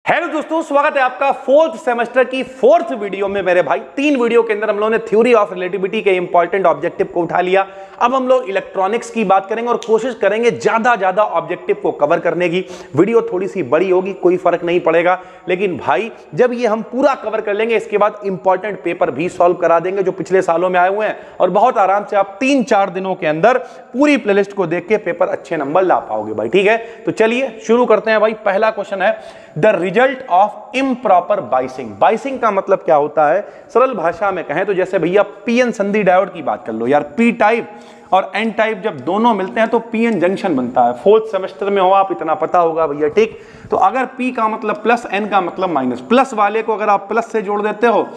Hello दोस्तों, स्वागत है आपका फोर्थ सेमेस्टर की फोर्थ वीडियो में। मेरे भाई 3 वीडियो के अंदर हम लोगों ने थ्योरी ऑफ रिलेटिविटी के इंपॉर्टेंट ऑब्जेक्टिव को उठा लिया। अब हम लोग इलेक्ट्रॉनिक्स की बात करेंगे और कोशिश करेंगे ज्यादा ऑब्जेक्टिव को कवर करने की। वीडियो थोड़ी सी बड़ी होगी, कोई फर्क नहीं पड़ेगा, लेकिन भाई जब ये हम पूरा कवर कर लेंगे इसके बाद इंपॉर्टेंट पेपर भी सॉल्व करा देंगे जो पिछले सालों में आए हुए हैं, और बहुत आराम से आप 3-4 दिनों के अंदर पूरी प्लेलिस्ट को देख के पेपर अच्छे नंबर ला पाओगे भाई। ठीक है, तो चलिए शुरू करते हैं भाई। पहला क्वेश्चन है the result of improper biasing. Biasing का मतलब क्या होता है? सरल भाषा में कहें तो जैसे भैया पीएन संधि डायोड की बात कर लो यार। पी टाइप और एन टाइप जब दोनों मिलते हैं तो पीएन जंक्शन बनता है। फोर्थ सेमेस्टर में हो आप, इतना पता होगा भैया। ठीक, तो अगर पी का मतलब प्लस, एन का मतलब माइनस, प्लस वाले को अगर आप प्लस से जोड़ देते हो,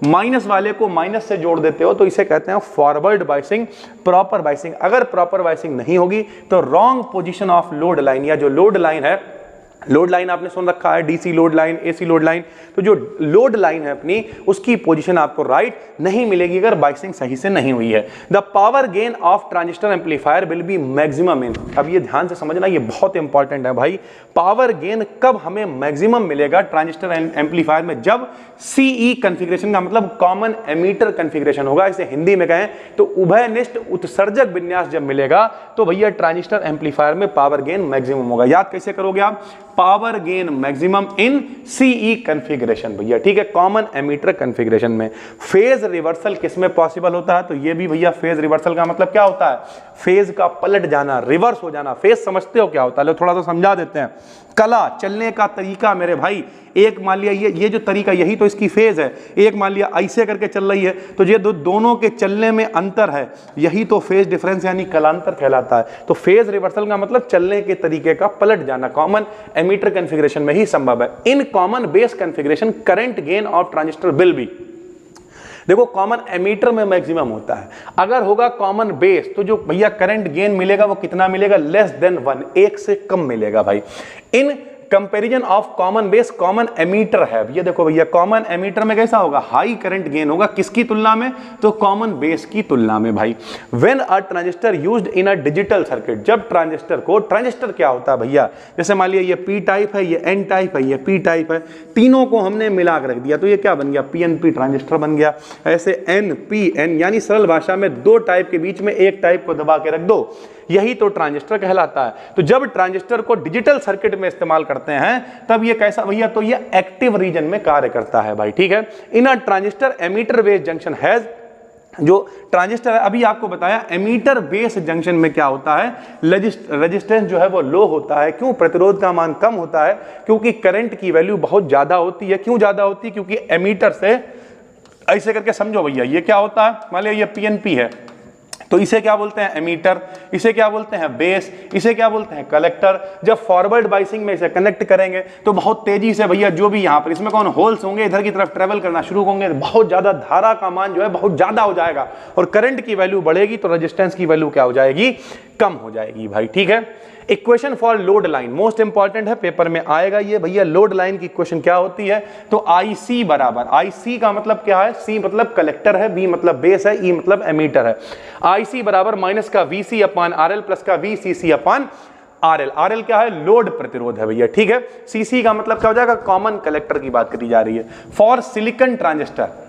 माइनस वाले को माइनस से जोड़ देते हो, तो इसे कहते हैं फॉरवर्ड बाइसिंग, प्रॉपर बाइसिंग। अगर प्रॉपर बाइसिंग नहीं होगी तो wrong position of load line, या जो लोड लाइन है, लोड लाइन आपने सुन रखा है, DC load line, AC load line, तो जो लोड लाइन है अपनी उसकी पोजीशन आपको राइट नहीं मिलेगी अगर बाइसिंग सही से नहीं हुई है। The power gain of transistor amplifier will be maximum in. अब ये ध्यान से समझना, ये बहुत इंपॉर्टेंट है भाई। पावर गेन कब हमें मैक्सिमम मिलेगा ट्रांजिस्टर एम्पलीफायर में? जब सीई कॉन्फ़िगरेशन का मतलब कॉमन एमीटर कॉन्फ़िगरेशन होगा। इसे हिंदी में कहें तो उभयनिष्ठ उत्सर्जक विन्यास जब मिलेगा तो भैया ट्रांजिस्टर एम्पलीफायर में पावर गेन मैक्सिमम होगा। याद कैसे करोगे आप? Power gain maximum in CE configuration भैया। ठीक है, कॉमन एमीटर कॉन्फ़िगरेशन में। फेज रिवर्सल किसमें पॉसिबल होता है? तो ये भी भैया फेज रिवर्सल का मतलब क्या होता है? फेज का पलट जाना, रिवर्स हो जाना। फेज समझते हो क्या होता है? लो थोड़ा सा समझा देते हैं। कला, चलने का तरीका मेरे भाई। एक मान लिया ये जो तरीका, यही तो इसकी फेज है। एक मान लिया ऐसे करके चल रही है तो ये दोनों के चलने में अंतर है, यही तो फेज डिफरेंस यानी कलांतर कहलाता है। तो फेज रिवर्सल का मतलब चलने के तरीके का पलट जाना कॉमन एमीटर कॉन्फ़िगरेशन में ही संभव है। In common base configuration current gain of transistor will be. देखो, कॉमन एमीटर में मैक्सिमम होता है। अगर होगा कॉमन बेस तो जो भैया करंट गेन मिलेगा वो कितना मिलेगा? लेस देन 1, 1 से कम मिलेगा भाई। In comparison of common base, common ammeter है। ये देखो भैया, कॉमन एमीटर में कैसा होगा? हाई करंट गेन होगा। किसकी तुलना में? तो कॉमन बेस की तुलना में भाई। When a transistor used in a digital circuit, जब ट्रांजिस्टर को, ट्रांजिस्टर क्या होता है भैया? जैसे मान लिया ये पी टाइप है, ये एन टाइप है, ये पी टाइप है, तीनों को हमने मिला कर रख दिया तो ये क्या बन गया? पीएनपी ट्रांजिस्टर बन गया। ऐसे एन पी एन, यानी सरल भाषा में 2 टाइप के बीच में एक टाइप को दबा के रख दो, यही तो ट्रांजिस्टर कहलाता है। तो जब ट्रांजिस्टर को डिजिटल सर्किट में इस्तेमाल करते हैं तब ये कैसा भैया? तो ये एक्टिव रीजन में कार्य करता है भाई। ठीक है, in a transistor emitter base junction has, जो ट्रांजिस्टर है अभी आपको बताया, एमीटर बेस जंक्शन में क्या होता है? रेजिस्टेंस जो है वो लो होता है। क्यों? प्रतिरोध का मान कम होता है, क्योंकि करंट की वैल्यू बहुत ज्यादा होती है। क्यों ज्यादा होती है? क्योंकि एमीटर से ऐसे करके समझो भैया, ये क्या होता है? मान लिया ये पीएनपी है तो इसे क्या बोलते हैं? एमीटर। इसे क्या बोलते हैं? बेस। इसे क्या बोलते हैं? कलेक्टर। जब फॉरवर्ड बाइसिंग में इसे कनेक्ट करेंगे तो बहुत तेजी से भैया जो भी यहाँ पर इसमें कौन होल्स होंगे इधर की तरफ ट्रेवल करना शुरू होंगे, बहुत ज्यादा धारा का मान जो है बहुत ज्यादा हो जाएगा, और करंट की वैल्यू बढ़ेगी तो रेजिस्टेंस की वैल्यू क्या हो जाएगी? कम हो जाएगी भाई। ठीक है, equation for load line most important है, पेपर में आएगा ये भैया। लोड लाइन की इक्वेशन क्या होती है? तो IC बराबर, IC का मतलब क्या है? C मतलब कलेक्टर है, B मतलब बेस है, E मतलब एमीटर है। IC बराबर माइनस का VC अपान RL प्लस का VCC अपान RL। RL क्या है? लोड प्रतिरोध है भैया। ठीक है, CC का मतलब क्या हो जाएगा? कॉमन कलेक्टर की बात करी जा रही है। फॉर सिलिकॉन ट्रांजिस्टर,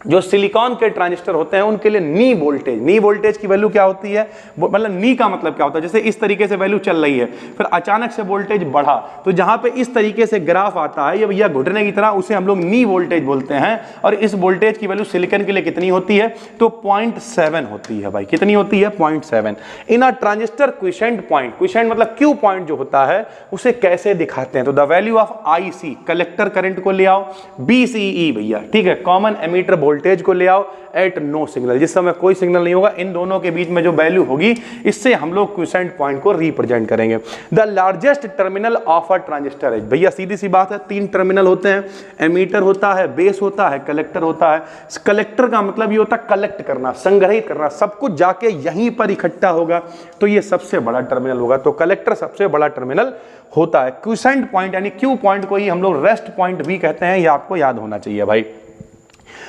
जो सिलिकॉन के ट्रांजिस्टर होते हैं उनके लिए नी वोल्टेज, नी वोल्टेज की वैल्यू क्या होती है? मतलब नी का मतलब क्या होता है? जैसे इस तरीके से वैल्यू चल रही है, फिर अचानक से वोल्टेज बढ़ा, तो जहां पे इस तरीके से ग्राफ आता है ये भैया घुटने की तरह, उसे हम लोग नी वोल्टेज बोलते हैं। और इस वोल्टेज की वैल्यू सिलिकॉन के लिए कितनी होती है? तो 0.7 होती है भाई। कितनी होती है? 0.7। इन a transistor quiescent point, quiescent मतलब क्यू पॉइंट जो होता है उसे कैसे दिखाते हैं? तो the value of IC, collector current को ले आओ, BCE भैया। ठीक है, कॉमन एमीटर वोल्टेज को ले आओ एट नो सिग्नल, जिस समय कोई सिग्नल नहीं होगा, इन दोनों के बीच में जो वैल्यू होगी इससे हम लोग क्विसेंट पॉइंट को रिप्रेजेंट करेंगे। The largest terminal of a transistor है भैया, सीधी सी बात है, 3 टर्मिनल होते हैं, एमीटर होता है, बेस होता है, कलेक्टर होता है। कलेक्टर का मतलब ये होता है कलेक्ट करना, संग्रहित करना, सब कुछ जाके यहीं पर इकट्ठा होगा, तो ये सबसे बड़ा टर्मिनल होगा। तो कलेक्टर सबसे बड़ा टर्मिनल होता है। क्विसेंट पॉइंट यानी क्यू पॉइंट को ही हम लोग रेस्ट पॉइंट भी कहते हैं, ये आपको याद होना चाहिए भाई।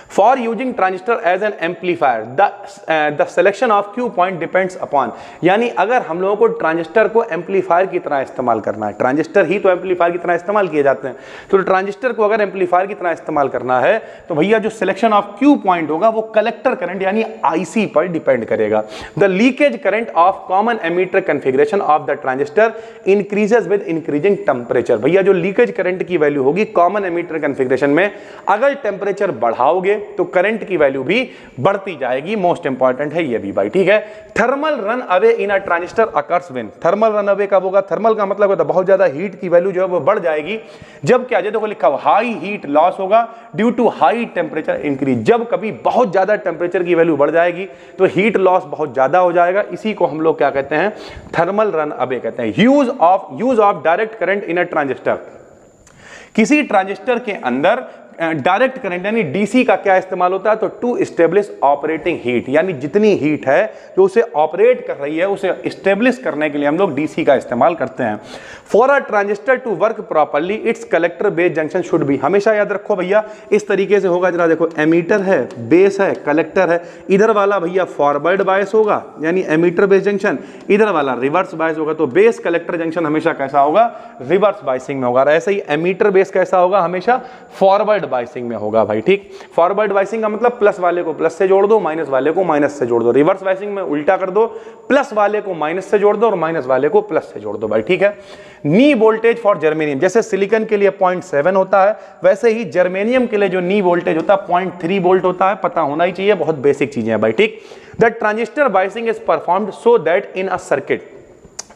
For using transistor as an amplifier the selection of Q point depends upon, यानी अगर हम लोगों को ट्रांजिस्टर को एम्पलीफायर की तरह इस्तेमाल करना है, ट्रांजिस्टर ही तो एम्पलीफायर की तरह इस्तेमाल किए जाते हैं, तो ट्रांजिस्टर को अगर एम्पलीफायर की तरह इस्तेमाल करना है तो भैया जो सिलेक्शन ऑफ क्यू पॉइंट होगा वो कलेक्टर करंट यानी आईसी पर डिपेंड करेगा। The leakage current of common emitter configuration of the transistor increases with increasing temperature. भैया जो लीकेज करंट की वैल्यू होगी कॉमन एमीटर कॉन्फ़िगरेशन में, अगर टेंपरेचर बढ़ाओगे तो करंट की वैल्यू भी बढ़ती जाएगी। मोस्ट इंपॉर्टेंट है ये भी भाई, ठीक है। Thermal run away in a transistor occurs when, thermal run away कब होगा? थर्मल का मतलब होता है बहुत ज्यादा हीट की वैल्यू जो है वो बढ़ जाएगी जब क्या, देखो लिखा हुआ हाई हीट लॉस होगा due to high temperature increase. जब कभी बहुत ज्यादा टेंपरेचर की वैल्यू बढ़ जाएगी तो हीट लॉस बहुत ज्यादा हो जाएगा, इसी को हम लोग क्या कहते हैं? थर्मल रन अवे कहते हैं। Use of direct current in a transistor, किसी ट्रांजिस्टर के अंदर डायरेक्ट करंट यानी डीसी का क्या इस्तेमाल होता है? तो टू एस्टेब्लिश ऑपरेटिंग हीट, यानी जितनी हीट है जो उसे ऑपरेट कर रही है उसे एस्टेब्लिश करने के लिए हम लोग डीसी का इस्तेमाल करते हैं। For a transistor to work properly it's collector base junction should be, हमेशा याद रखो भैया इस तरीके से होगा। जरा देखो, एमीटर है, बेस है, कलेक्टर है, इधर वाला भैया फॉरवर्ड बायस होगा यानी एमीटर बेस जंक्शन, इधर वाला रिवर्स बायस होगा। तो बेस कलेक्टर जंक्शन हमेशा कैसा होगा? रिवर्स बायसिंग में होगा। ऐसे ही एमीटर बेस कैसा होगा? हमेशा फॉरवर्ड बायसिंग में होगा भाई, ठीक। फॉरवर्ड बायसिंग का मतलब प्लस वाले को प्लस से जोड़ दो, माइनस वाले को माइनस से जोड़ दो। रिवर्स बायसिंग में उल्टा कर दो, प्लस वाले को माइनस से जोड़ दो और माइनस वाले को प्लस से जोड़ दो भाई, ठीक है। नी वोल्टेज फॉर जर्मेनियम, जैसे सिलिकॉन के लिए 0.7 होता है वैसे ही जर्मेनियम के लिए जो नी वोल्टेज होता है 0.3 वोल्ट होता है, पता होना ही चाहिए, बहुत बेसिक चीजें हैं भाई, ठीक। The transistor biasing is performed so that in a circuit,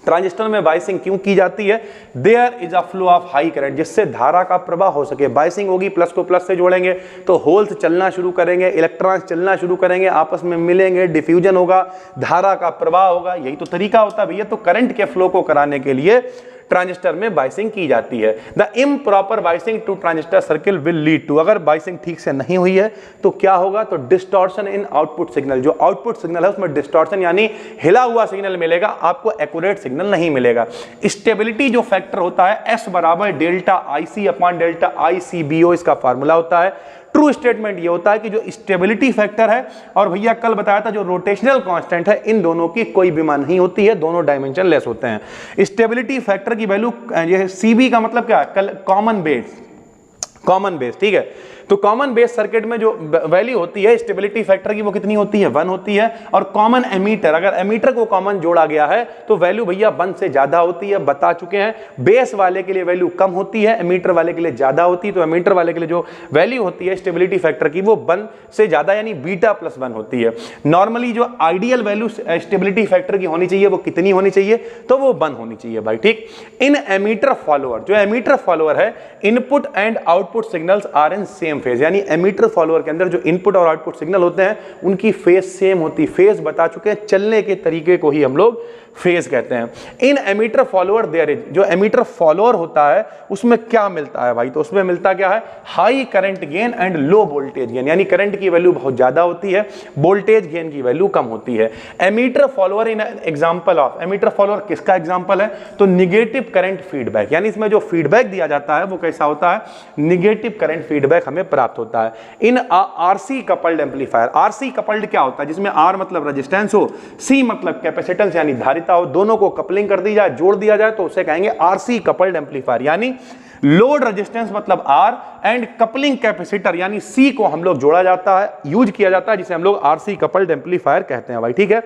transistor में बायसिंग क्यों की जाती है? There is a flow of high current, जिससे धारा का प्रवाह हो सके। बायसिंग होगी, प्लस को प्लस से जोड़ेंगे तो होल्स चलना शुरू करेंगे, इलेक्ट्रॉन्स चलना शुरू करेंगे, आपस में मिलेंगे, डिफ्यूजन होगा, धारा का प्रवाह होगा, यही तो तरीका होता है भैया। तो करंट के फ्लो को कराने के लिए ट्रांजिस्टर में बायसिंग की जाती है। The improper biasing to transistor circle will lead to, अगर बायसिंग ठीक से नहीं हुई है तो क्या होगा? तो डिस्टॉर्शन इन आउटपुट सिग्नल, जो आउटपुट सिग्नल है उसमें डिस्टॉर्शन यानी हिला हुआ सिग्नल मिलेगा, आपको एक्यूरेट सिग्नल नहीं मिलेगा। स्टेबिलिटी जो फैक्टर होता है S बराबर delta IC upon delta ICBO, इसका फार्मूला होता है। ट्रू स्टेटमेंट ये होता है कि जो स्टेबिलिटी फैक्टर है और भैया कल बताया था जो रोटेशनल कांस्टेंट है, इन दोनों की कोई भी मान नहीं होती है, दोनों डायमेंशन लेस होते हैं। स्टेबिलिटी फैक्टर की वैल्यू ये CB का मतलब क्या है? कॉमन बेस, ठीक है। तो कॉमन बेस सर्किट में जो वैल्यू होती है स्टेबिलिटी फैक्टर की वो कितनी होती है? 1 होती है। और कॉमन एमीटर, अगर एमीटर को कॉमन जोड़ा गया है तो वैल्यू भैया 1 से ज्यादा होती है, बता चुके हैं। बेस वाले के लिए वैल्यू कम होती है, एमीटर वाले के लिए ज्यादा होती है। तो एमीटर वाले के लिए जो वैल्यू होती है स्टेबिलिटी फैक्टर की वो 1 से ज्यादा यानी बीटा प्लस 1 होती है। नॉर्मली जो आइडियल वैल्यू स्टेबिलिटी फैक्टर की होनी चाहिए वो कितनी होनी चाहिए? तो वो 1 होनी चाहिए भाई, ठीक। इन एमीटर फॉलोअर, जो एमीटर फॉलोअर है, input and output signals are in same phase, यानी एमीटर फॉलोअर के अंदर जो इनपुट और आउटपुट सिग्नल होते हैं उनकी फेज सेम होती है। फेज बता चुके हैं, चलने के तरीके को ही हम लोग फेज कहते हैं। इन एमीटर फॉलोअर देयर इज, जो एमीटर फॉलोअर होता है उसमें क्या मिलता है भाई? तो उसमें मिलता क्या है? High current gain and low voltage gain, यानी करंट की वैल्यू बहुत ज्यादा होती है, वोल्टेज गेन की वैल्यू कम होती है। Emitter follower in example of, emitter follower किसका एग्जांपल है? तो निगेटिव करंट फीडबैक, यानी इसमें जो फीडबैक दिया जाता है वो कैसा होता है? निगेटिव करंट फीडबैक हमें प्राप्त होता है। In RC coupled amplifier, RC coupled क्या होता है? जिसमें आर मतलब रेजिस्टेंस हो, सी मतलब कैपेसिटेंस यानी धारिता हो, दोनों को कपलिंग कर दी जाए, जोड़ दिया जाए तो उसे कहेंगे आरसी कपल्ड एम्पलीफायर। यानी लोड रेजिस्टेंस मतलब आर एंड कपलिंग कैपेसिटर यानी सी को हम लोग जोड़ा जाता है, यूज किया जाता है, जिसे हम लोग आरसी कपल्ड एम्पलीफायर कहते हैं भाई, ठीक है।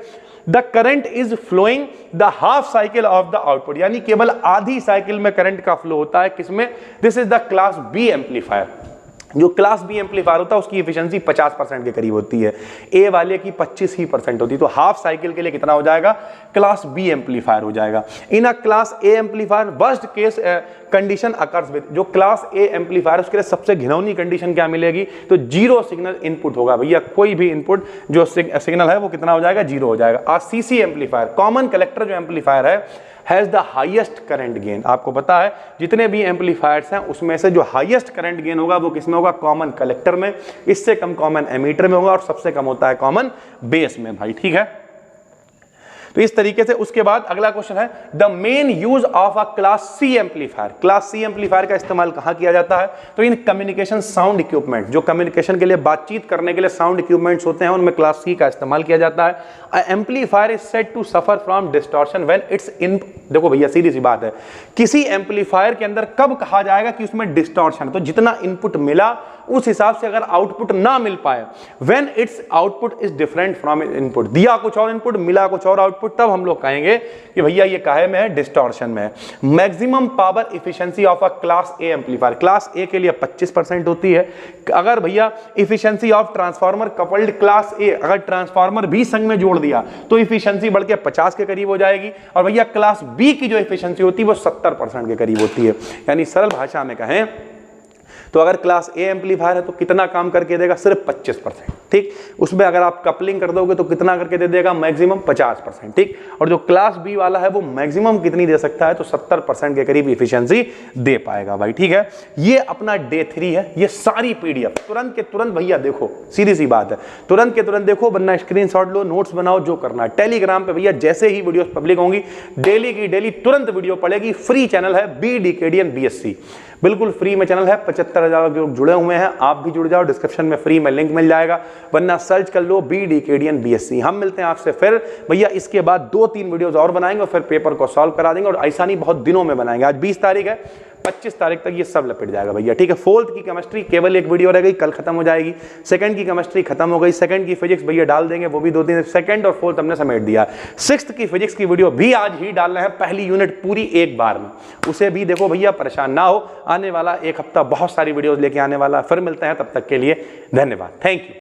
The current is flowing the half cycle of the output, यानी केवल आधी साइकिल में करंट का फ्लो होता है, किसमें? This is the class B amplifier. जो क्लास बी एम्पलीफायर होता है उसकी एफिशिएंसी 50% के करीब होती है, ए वाले की 25% होती है। तो हाफ साइकिल के लिए कितना हो जाएगा? क्लास बी एम्पलीफायर हो जाएगा। In a class A amplifier worst case condition occurs with, जो क्लास ए एम्पलीफायर उसके लिए सबसे घिनौनी कंडीशन क्या मिलेगी? तो जीरो सिग्नल इनपुट होगा भैया, कोई भी इनपुट जो सिग्नल है वो कितना हो जाएगा? जीरो हो जाएगा। सीसी एम्पलीफायर, कॉमन कलेक्टर जो एम्पलीफायर है, has the highest current gain. आपको पता है जितने भी एम्पलीफायर्स हैं उसमें से जो हाईएस्ट करंट गेन होगा वो किसमें होगा? कॉमन कलेक्टर में, इससे कम कॉमन एमीटर में होगा और सबसे कम होता है कॉमन बेस में भाई, ठीक है। तो इस तरीके से उसके बाद अगला क्वेश्चन है the main use of a class C amplifier. Class C amplifier का इस्तेमाल कहां किया जाता है? तो इन कम्युनिकेशन साउंड इक्विपमेंट, जो कम्युनिकेशन के लिए बातचीत करने के लिए साउंड इक्विपमेंट्स होते हैं, उनमें क्लास सी का इस्तेमाल किया जाता है। A amplifier is said to suffer from distortion when it's in, देखो भैया सीधी सी बात है, किसी एम्पलीफायर के अंदर कब कहा जाएगा कि उसमें डिस्टॉर्शन है? तो जितना इनपुट मिला उस हिसाब से अगर आउटपुट ना मिल पाए, when it's output is different from input, दिया कुछ और इनपुट मिला कुछ और आउटपुट, तब हम लोग कहेंगे कि भैया ये काहे में है? डिस्टॉर्शन में है। Maximum power efficiency of a class A amplifier, class ए के लिए 25% होती है। अगर भैया efficiency of transformer coupled class ए, अगर ट्रांसफार्मर भी संग में जोड़ दिया तो इफिशिएंसी बढ़ के 50 के करीब हो जाएगी। और भैया क्लास बी की जो इफिशिएंसी होती है वो 70% के करीब होती है। यानी सरल भाषा में कहें तो अगर क्लास ए एम्पलीफायर है तो कितना काम करके देगा? सिर्फ 25%। ठीक, उसमें अगर आप कपलिंग कर दोगे तो कितना करके दे देगा? मैक्सिमम 50%। ठीक, और जो क्लास बी वाला है वो मैक्सिमम कितनी दे सकता है? तो 70% के करीब इफिशिएंसी दे पाएगा भाई। ठीक है, ये अपना डे 3 है। ये सारी पीडीएफ तुरंत के तुरंत भैया देखो, सीधी सी बात है, तुरंत के तुरंत देखो, वरना स्क्रीनशॉट लो, नोट्स बनाओ, जो करना है। टेलीग्राम पे भैया जैसे ही वीडियोस पब्लिक होंगी डेली की डेली तुरंत वीडियो पड़ेगी। फ्री चैनल है बी डीकेडीएन बीएससी, बिल्कुल फ्री में चैनल है। 75,000 लोग जुड़े हुए हैं, आप भी जुड़ जाओ, डिस्क्रिप्शन में फ्री में लिंक मिल जाएगा, वरना सर्च कर लो बी डीकेडीएन बीएससी। हम मिलते हैं आपसे फिर भैया, इसके बाद 2-3 वीडियोस और बनाएंगे और फिर पेपर को सॉल्व करा देंगे। और ऐसा नहीं, बहुत दिनों में बनाएंगे। आज 20 तारीख है, 25 तारीख तक ये सब लपेट जाएगा भैया। ठीक है, 4th की केमिस्ट्री केवल एक वीडियो रह गई, कल खत्म हो जाएगी। 2nd की केमिस्ट्री खत्म हो गई। 2nd की फिजिक्स भैया डाल देंगे, वो भी 2-3। 2nd और 4th हमने समेट दिया। 6th की फिजिक्स की वीडियो भी आज ही डाल रहे हैं, पहली यूनिट पूरी एक बार में। उसे भी देखो भैया, परेशान ना हो। आने वाला एक हफ्ता बहुत सारी वीडियोस लेके आने वाला। फिर मिलते हैं, तब तक के लिए धन्यवाद, थैंक यू।